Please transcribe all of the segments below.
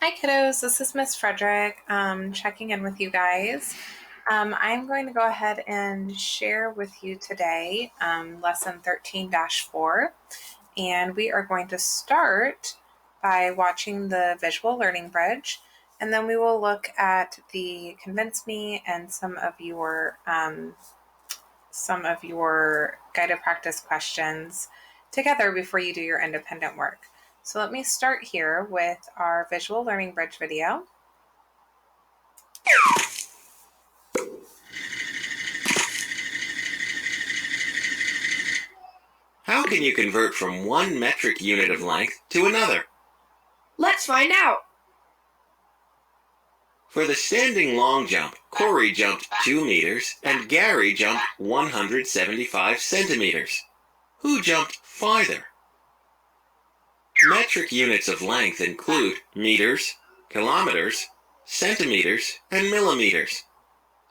Hi kiddos, this is Miss Frederick checking in with you guys. I'm going to go ahead and share with you today lesson 13-4, and we are going to start by watching the visual learning bridge, and then we will look at the Convince Me and some of your guided practice questions together before you do your independent work. So let me start here with our visual learning bridge video. How can you convert from one metric unit of length to another? Let's find out. For the standing long jump, Corey jumped 2 meters and Gary jumped 175 centimeters. Who jumped farther? Metric units of length include meters, kilometers, centimeters, and millimeters.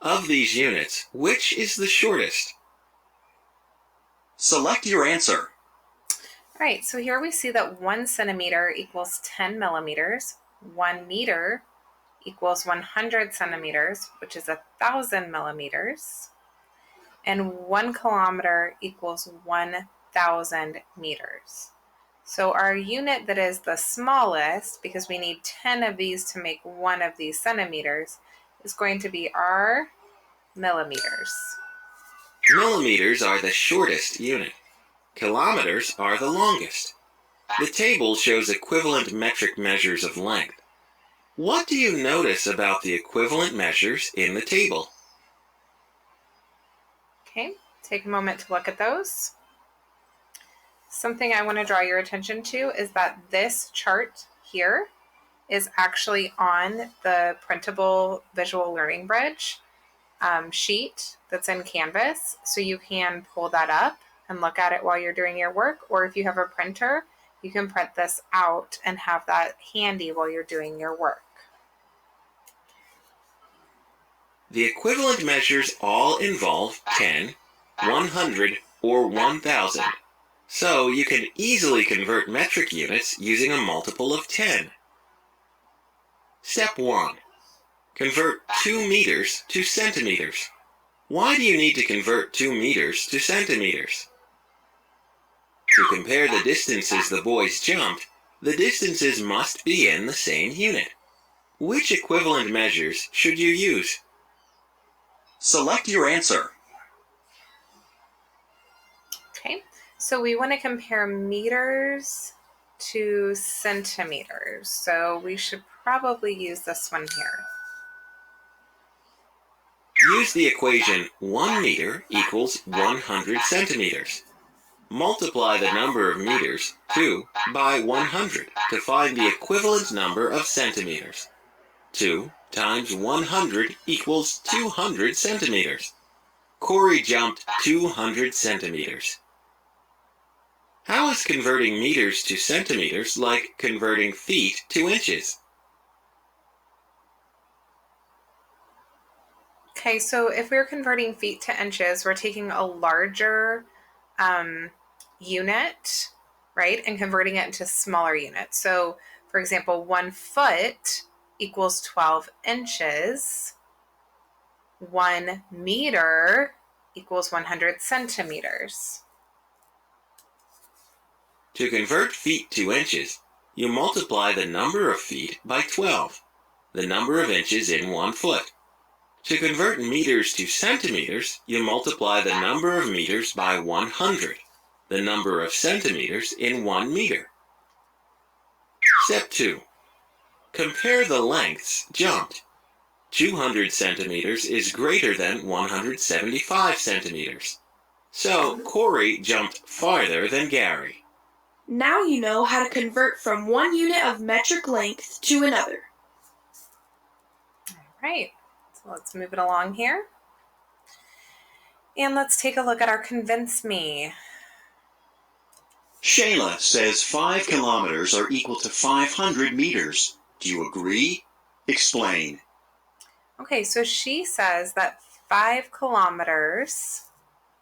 Of these units, which is the shortest? Select your answer. All right, so here we see that 1 centimeter equals 10 millimeters, 1 meter equals 100 centimeters, which is 1,000 millimeters, and 1 kilometer equals 1,000 meters. So our unit that is the smallest, because we need 10 of these to make 1 of these centimeters, is going to be our millimeters. Millimeters are the shortest unit. Kilometers are the longest. The table shows equivalent metric measures of length. What do you notice about the equivalent measures in the table? Okay, take a moment to look at those. Something I want to draw your attention to is that this chart here is actually on the printable visual learning bridge sheet that's in Canvas. So you can pull that up and look at it while you're doing your work, or if you have a printer, you can print this out and have that handy while you're doing your work. The equivalent measures all involve 10, 100, or 1,000. So you can easily convert metric units using a multiple of 10. Step 1. Convert 2 meters to centimeters. Why do you need to convert 2 meters to centimeters? To compare the distances the boys jumped, the distances must be in the same unit. Which equivalent measures should you use? Select your answer. Okay, so we want to compare meters to centimeters. So we should probably use this one here. Use the equation 1 meter equals 100 centimeters. Multiply the number of meters, 2, by 100 to find the equivalent number of centimeters. 2 times 100 equals 200 centimeters. Corey jumped 200 centimeters. How is converting meters to centimeters like converting feet to inches? Okay, so if we're converting feet to inches, we're taking a larger unit, right, and converting it into smaller units. So, for example, 1 foot equals 12 inches. 1 meter equals 100 centimeters. To convert feet to inches, you multiply the number of feet by 12, the number of inches in 1 foot. To convert meters to centimeters, you multiply the number of meters by 100, the number of centimeters in 1 meter. Step 2. Compare the lengths jumped. 200 centimeters is greater than 175 centimeters. So Corey jumped farther than Gary. Now you know how to convert from one unit of metric length to another. All right, so let's move it along here. And let's take a look at our Convince Me. Shayla says 5 kilometers are equal to 500 meters. Do you agree? Explain. Okay, so she says that 5 kilometers,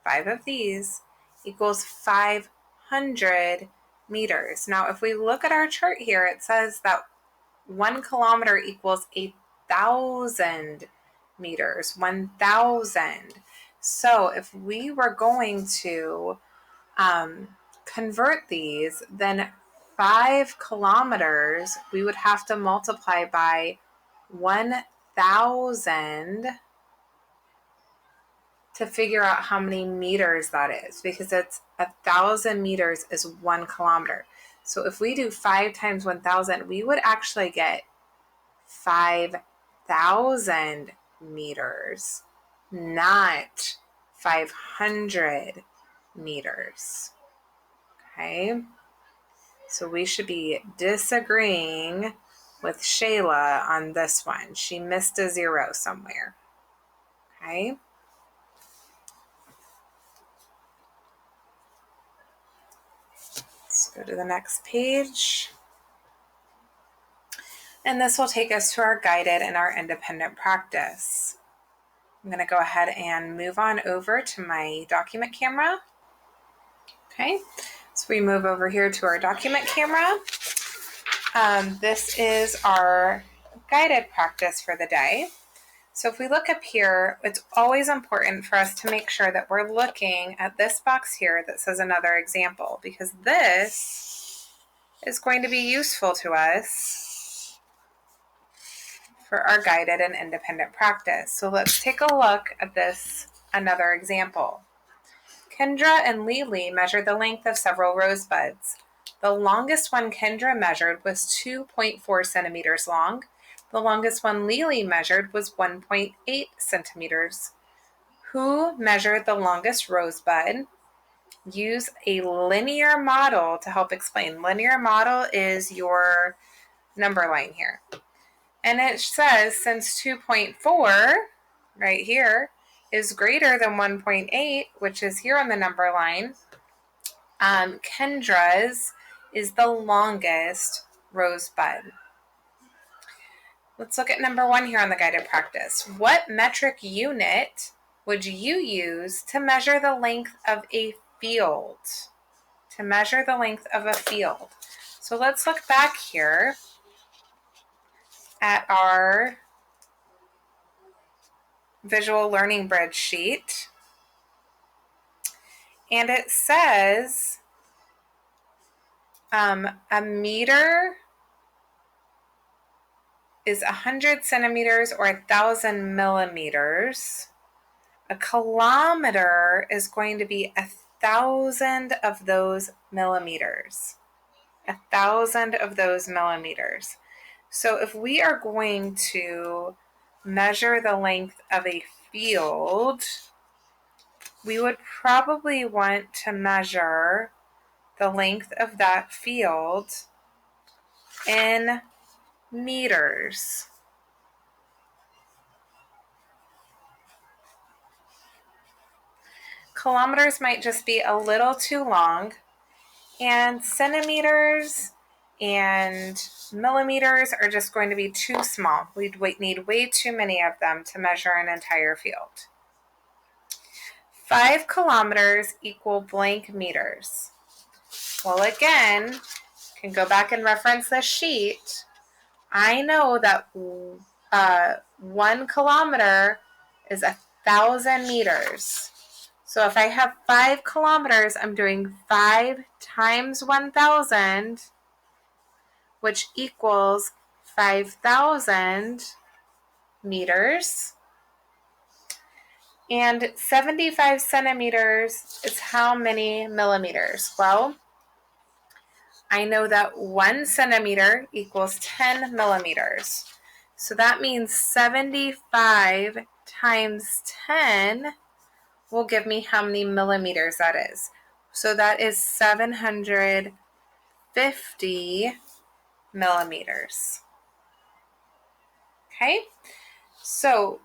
5 of these, equals 500 meters. Now, if we look at our chart here, it says that 1 kilometer equals 1,000 meters, 1,000. So if we were going to convert these, then 5 kilometers, we would have to multiply by 1,000 to figure out how many meters that is, because it's 1,000 meters is 1 kilometer. So if we do 5 times 1,000, we would actually get 5,000 meters, not 500 meters. Okay, so we should be disagreeing with Shayla on this one. She missed a 0 somewhere. Okay. Let's go to the next page. And this will take us to our guided and our independent practice. I'm going to go ahead and move on over to my document camera. Okay, so we move over here to our document camera. This is our guided practice for the day. So if we look up here, it's always important for us to make sure that we're looking at this box here that says another example, because this is going to be useful to us for our guided and independent practice. So let's take a look at this another example. Kendra and Lily measured the length of several rosebuds. The longest one Kendra measured was 2.4 centimeters long. The longest one Lily measured was 1.8 centimeters. Who measured the longest rosebud? Use a linear model to help explain. Linear model is your number line here. And it says since 2.4 right here is greater than 1.8, which is here on the number line, Kendra's is the longest rosebud. Let's look at number 1 here on the guided practice. What metric unit would you use to measure the length of a field? To measure the length of a field. So let's look back here at our visual learning bridge sheet. And it says a meter is 100 centimeters or 1,000 millimeters. A kilometer is going to be 1,000 of those millimeters. 1,000 of those millimeters. So if we are going to measure the length of a field, we would probably want to measure the length of that field in meters. Kilometers might just be a little too long, and centimeters and millimeters are just going to be too small. We'd need way too many of them to measure an entire field. 5 kilometers equal blank meters. Well, again, can go back and reference this sheet. I know that 1 kilometer is 1,000 meters. So if I have 5 kilometers, I'm doing 5 times 1,000, which equals 5,000 meters. And 75 centimeters is how many millimeters? Well, I know that 1 centimeter equals 10 millimeters. So that means 75 times 10 will give me how many millimeters that is. So that is 750 millimeters. Okay, so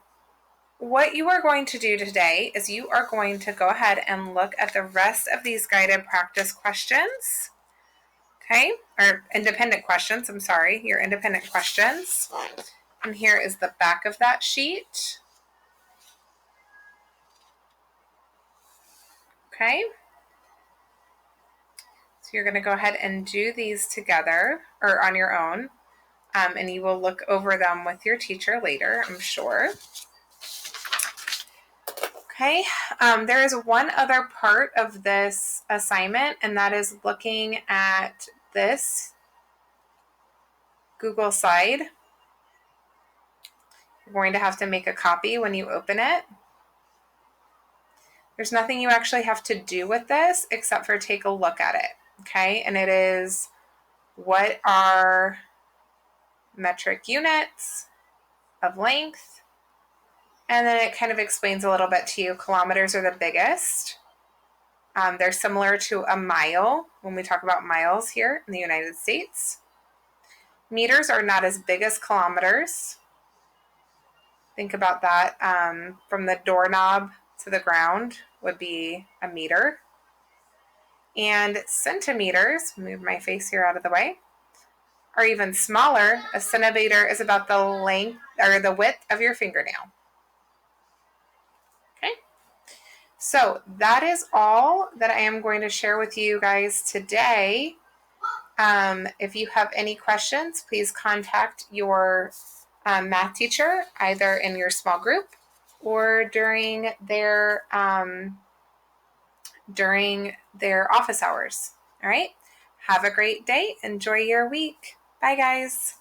what you are going to do today is you are going to go ahead and look at the rest of these guided practice questions. Okay, or independent questions, I'm sorry, your independent questions. And here is the back of that sheet. Okay, so you're going to go ahead and do these together or on your own. and you will look over them with your teacher later, I'm sure. Okay, there is one other part of this assignment, and that is looking at this Google slide. You're going to have to make a copy when you open it. There's nothing you actually have to do with this except for take a look at it, okay? And it is, what are metric units of length? And then it kind of explains a little bit to you. Kilometers are the biggest. They're similar to a mile when we talk about miles here in the United States. Meters are not as big as kilometers. Think about that. From the doorknob to the ground would be a meter. And centimeters, move my face here out of the way, are even smaller. A centimeter is about the length or the width of your fingernail. Okay. So that is all that I am going to share with you guys today. If you have any questions, please contact your math teacher, either in your small group or during their office hours. All right. Have a great day. Enjoy your week. Bye, guys.